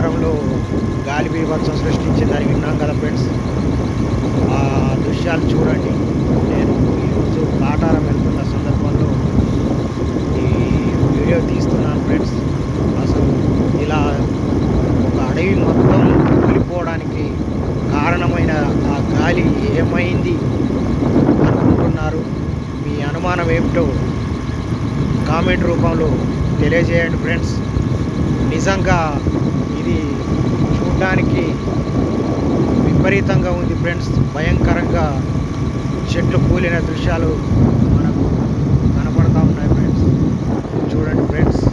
కాటారంలో గాలి బీభత్సం సృష్టించిందని విన్నాం కదా ఫ్రెండ్స్. ఆ దృశ్యాలు చూడండి. నేను ఈరోజు కాటారం వెళ్తున్న సందర్భంలో ఈ వీడియో తీస్తున్నాను ఫ్రెండ్స్. అసలు ఇలా ఒక అడవి మొత్తం కూలిపోవడానికి కారణమైన ఆ గాలి ఏమైంది అనుకుంటున్నారు? మీ అనుమానం ఏమిటో కామెంట్ రూపంలో తెలియజేయండి ఫ్రెండ్స్. నిజంగా ఇది చూడడానికి విపరీతంగా ఉంది ఫ్రెండ్స్. భయంకరంగా చెట్లు కూలిన దృశ్యాలు మనకు కనపడతా ఉన్నాయి ఫ్రెండ్స్. చూడండి ఫ్రెండ్స్.